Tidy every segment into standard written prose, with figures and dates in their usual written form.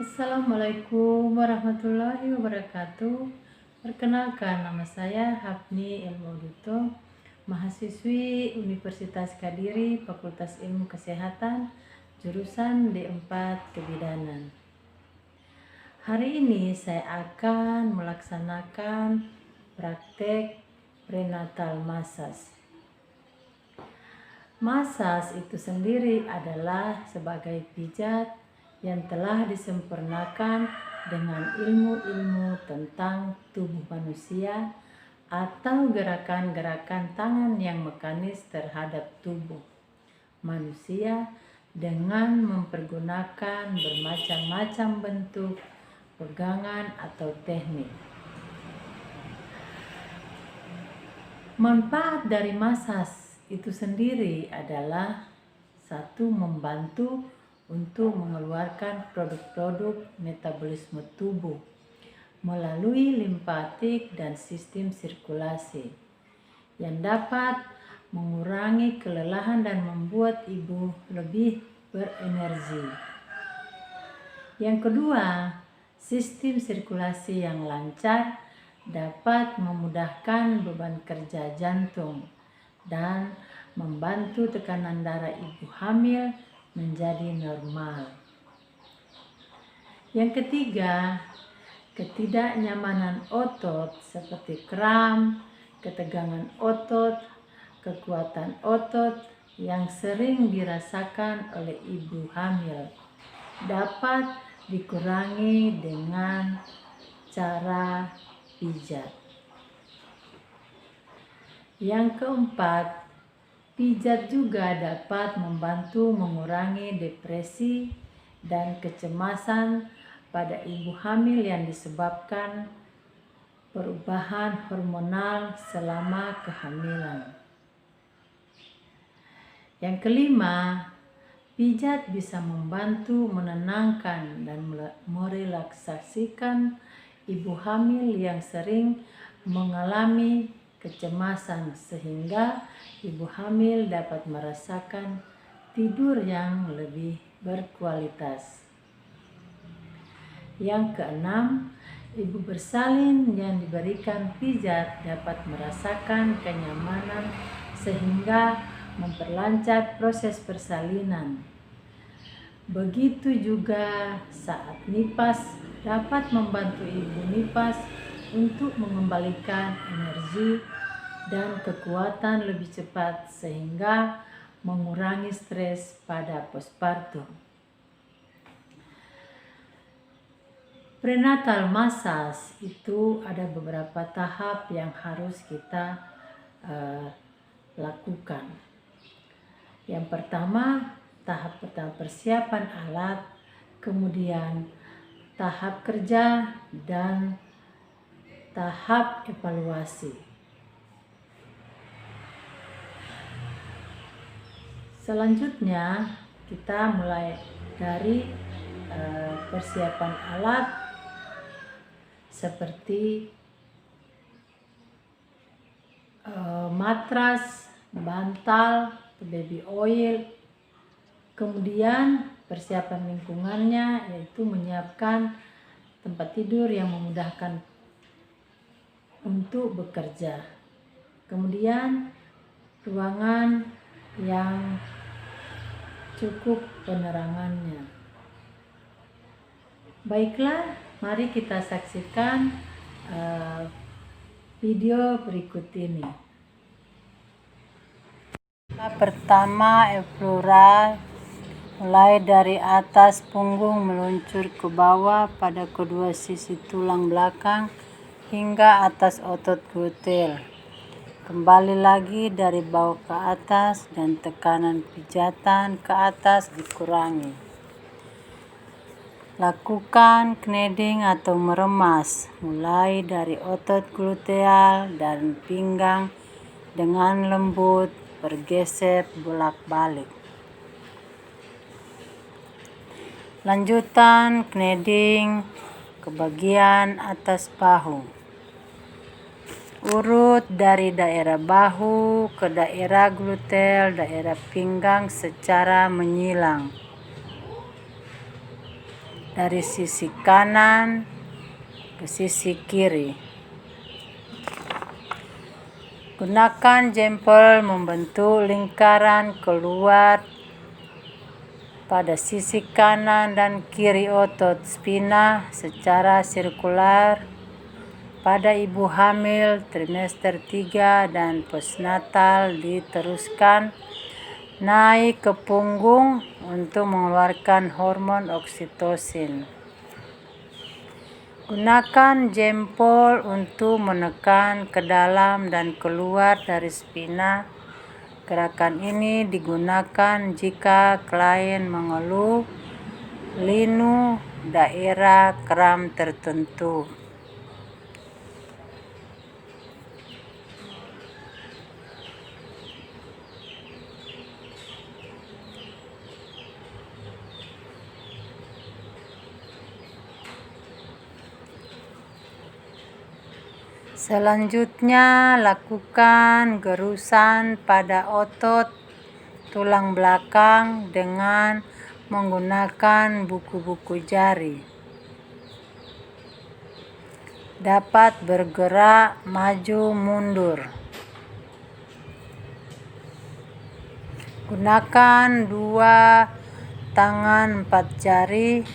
Assalamualaikum warahmatullahi wabarakatuh. Perkenalkan, nama saya Hafni Ilmuduto, mahasiswi Universitas Kadiri, Fakultas Ilmu Kesehatan, jurusan D4 Kebidanan. Hari ini saya akan melaksanakan praktek prenatal massage. Massage itu sendiri adalah sebagai pijat yang telah disempurnakan dengan ilmu-ilmu tentang tubuh manusia atau gerakan-gerakan tangan yang mekanis terhadap tubuh manusia dengan mempergunakan bermacam-macam bentuk pegangan atau teknik. Manfaat dari massage itu sendiri adalah satu, membantu untuk mengeluarkan produk-produk metabolisme tubuh melalui limfatik dan sistem sirkulasi yang dapat mengurangi kelelahan dan membuat ibu lebih berenergi. Yang kedua, sistem sirkulasi yang lancar dapat memudahkan beban kerja jantung dan membantu tekanan darah ibu hamil menjadi normal. Yang ketiga, ketidaknyamanan otot seperti kram, ketegangan otot, kekuatan otot yang sering dirasakan oleh ibu hamil dapat dikurangi dengan cara pijat. Yang keempat, pijat juga dapat membantu mengurangi depresi dan kecemasan pada ibu hamil yang disebabkan perubahan hormonal selama kehamilan. Yang kelima, pijat bisa membantu menenangkan dan merelaksasikan ibu hamil yang sering mengalami kecemasan sehingga ibu hamil dapat merasakan tidur yang lebih berkualitas. Yang keenam, ibu bersalin yang diberikan pijat dapat merasakan kenyamanan sehingga memperlancar proses persalinan. Begitu juga saat nipas dapat membantu ibu nipas untuk mengembalikan energi dan kekuatan lebih cepat sehingga mengurangi stres pada postpartum. Prenatal massage itu ada beberapa tahap yang harus kita lakukan. Yang pertama, tahap pertama persiapan alat, kemudian tahap kerja dan tahap evaluasi. Selanjutnya kita mulai dari persiapan alat seperti matras, bantal, baby oil. Kemudian persiapan lingkungannya yaitu menyiapkan tempat tidur yang memudahkan untuk bekerja. Kemudian ruangan yang cukup penerangannya. Baiklah, mari kita saksikan video berikut ini. Pertama, epidural mulai dari atas punggung meluncur ke bawah pada kedua sisi tulang belakang hingga atas otot gluteal. Kembali lagi dari bawah ke atas dan tekanan pijatan ke atas dikurangi. Lakukan kneading atau meremas mulai dari otot gluteal dan pinggang dengan lembut, bergeser bolak-balik. Lanjutan kneading ke bagian atas bahu. Urut dari daerah bahu ke daerah gluteal, daerah pinggang secara menyilang. dari sisi kanan ke sisi kiri. Gunakan jempol membentuk lingkaran keluar pada sisi kanan dan kiri otot spina secara sirkular. Pada ibu hamil trimester 3 dan postnatal diteruskan naik ke punggung untuk mengeluarkan hormon oksitosin. Gunakan jempol untuk menekan ke dalam dan keluar dari spina. Gerakan ini digunakan jika klien mengeluh linu daerah kram tertentu. Selanjutnya, lakukan gerusan pada otot tulang belakang dengan menggunakan buku-buku jari. Dapat bergerak maju mundur. Gunakan 2 tangan 4 jari.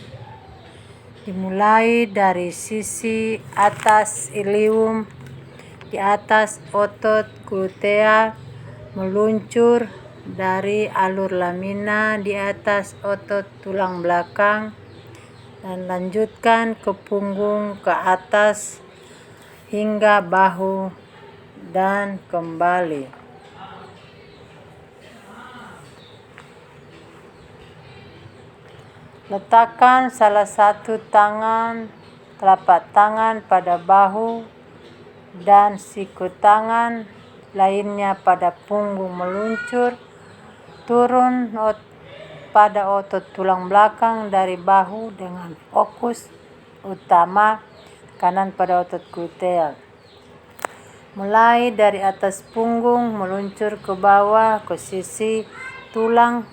Dimulai dari sisi atas ilium di atas otot glutea, meluncur dari alur lamina di atas otot tulang belakang, dan lanjutkan ke punggung ke atas hingga bahu dan kembali. Letakkan salah satu telapak tangan pada bahu dan siku tangan lainnya pada punggung, meluncur turun pada otot tulang belakang dari bahu dengan fokus utama kanan pada otot gluteal. Mulai dari atas punggung meluncur ke bawah ke sisi tulang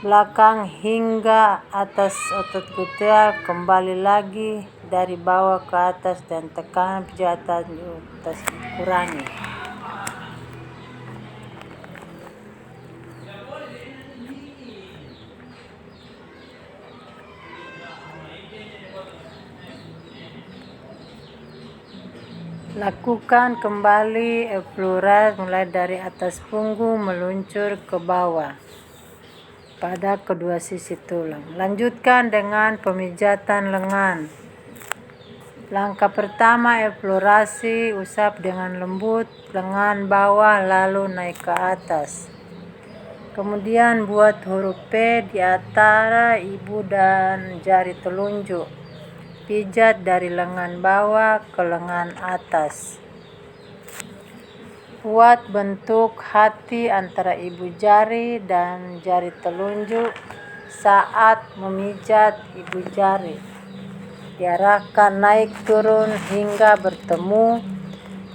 belakang hingga atas otot gluteal, kembali lagi dari bawah ke atas dan tekanan pijatan di atas kurangi. Lakukan kembali epluras mulai dari atas punggung meluncur ke bawah pada kedua sisi tulang. Lanjutkan dengan pemijatan lengan. Langkah pertama, eksplorasi, usap dengan lembut lengan bawah lalu naik ke atas. Kemudian buat huruf P di antara ibu dan jari telunjuk. Pijat dari lengan bawah ke lengan atas. Buat bentuk hati antara ibu jari dan jari telunjuk saat memijat ibu jari. Diarahkan naik turun hingga bertemu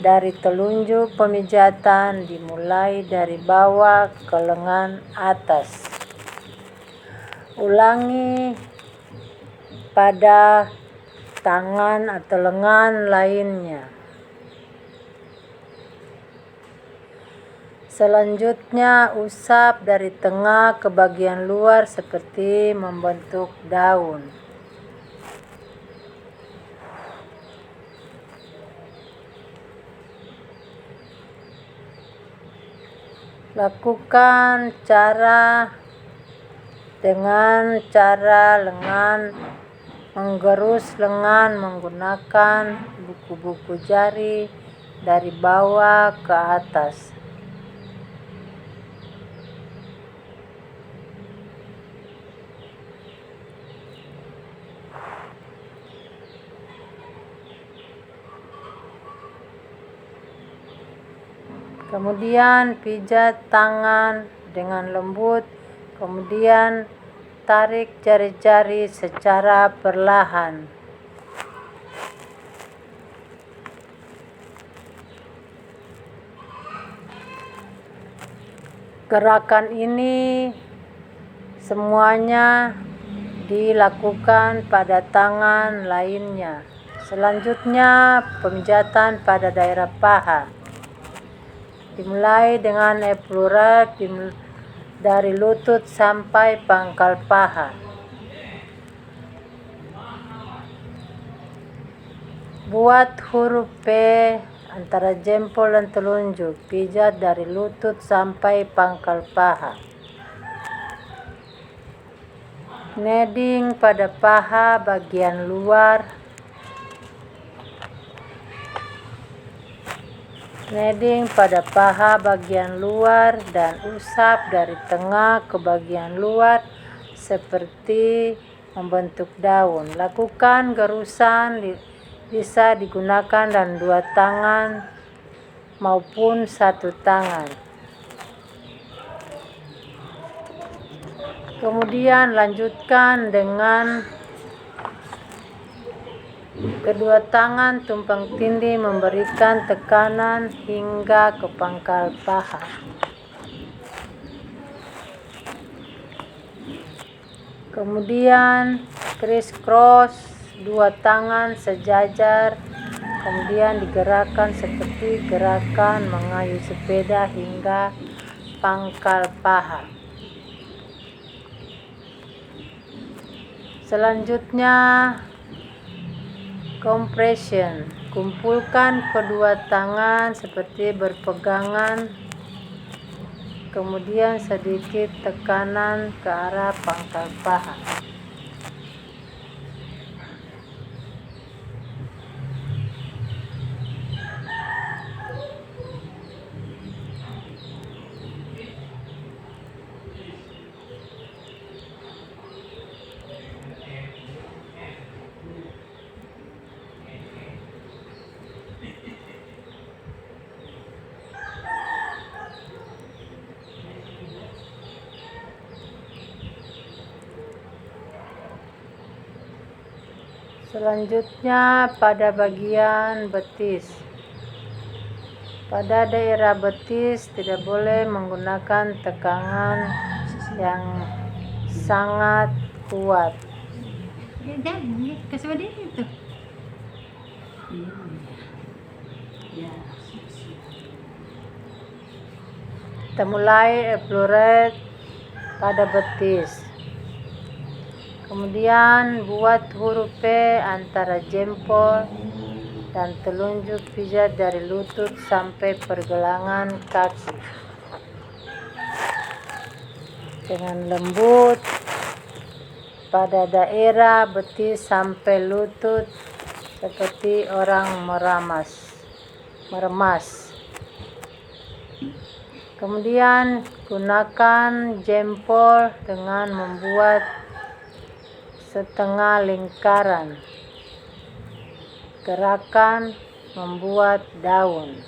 dari telunjuk. Pemijatan dimulai dari bawah ke lengan atas. Ulangi pada tangan atau lengan lainnya. Selanjutnya, usap dari tengah ke bagian luar seperti membentuk daun. Lakukan dengan cara lengan menggerus lengan menggunakan buku-buku jari dari bawah ke atas. Kemudian pijat tangan dengan lembut, kemudian tarik jari-jari secara perlahan. Gerakan ini semuanya dilakukan pada tangan lainnya. Selanjutnya, pemijatan pada daerah paha. Dimulai dengan eplural dari lutut sampai pangkal paha. Buat huruf P antara jempol dan telunjuk. Pijat dari lutut sampai pangkal paha. Kneading pada paha bagian luar. Kneading pada paha bagian luar dan usap dari tengah ke bagian luar seperti membentuk daun. Lakukan gerusan bisa digunakan dan 2 tangan maupun 1 tangan. Kemudian lanjutkan dengan kedua tangan tumpang tindih memberikan tekanan hingga ke pangkal paha. Kemudian criss-cross 2 tangan sejajar, kemudian digerakkan seperti gerakan mengayuh sepeda hingga pangkal paha. Selanjutnya, compression. Kumpulkan kedua tangan seperti berpegangan, kemudian sedikit tekanan ke arah pangkal paha. Selanjutnya pada bagian betis. Pada daerah betis tidak boleh menggunakan tekanan yang sangat kuat. Kita mulai eplural pada betis. Kemudian buat huruf P antara jempol dan telunjuk. Pijat dari lutut sampai pergelangan kaki dengan lembut pada daerah betis sampai lutut seperti orang meremas. Kemudian gunakan jempol dengan membuat setengah lingkaran. Gerakan membuat daun.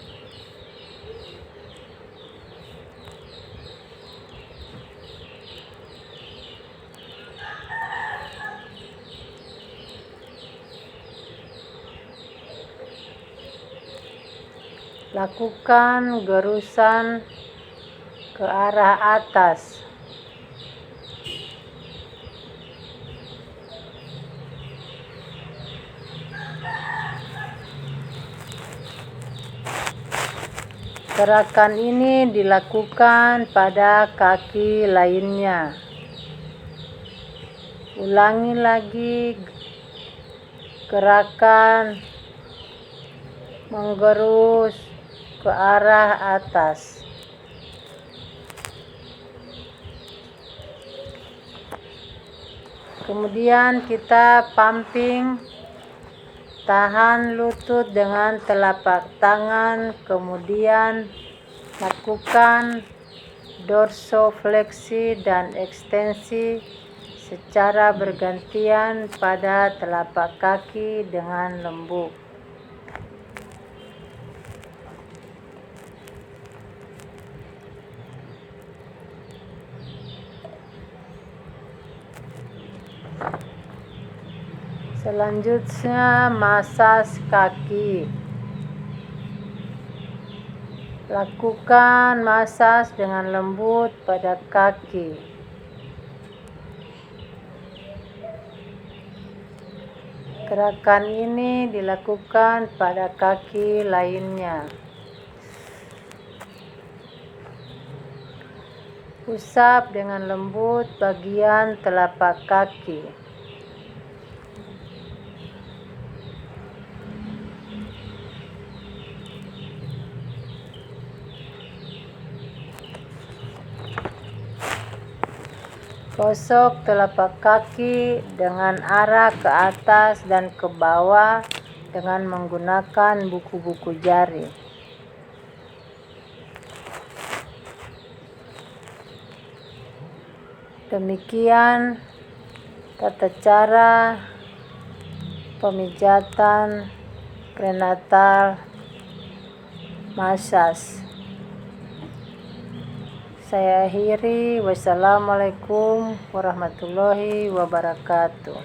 Lakukan gerusan ke arah atas. Gerakan ini dilakukan pada kaki lainnya. Ulangi lagi gerakan menggerus ke arah atas. Kemudian kita pumping. Tahan lutut dengan telapak tangan, kemudian lakukan dorsofleksi dan ekstensi secara bergantian pada telapak kaki dengan lembut. Selanjutnya, masas kaki. Lakukan masas dengan lembut pada kaki. Gerakan ini dilakukan pada kaki lainnya. Usap dengan lembut bagian telapak kaki. Gosok telapak kaki dengan arah ke atas dan ke bawah dengan menggunakan buku-buku jari. Demikian tata cara pemijatan prenatal massage. Saya akhiri. Wassalamualaikum warahmatullahi wabarakatuh.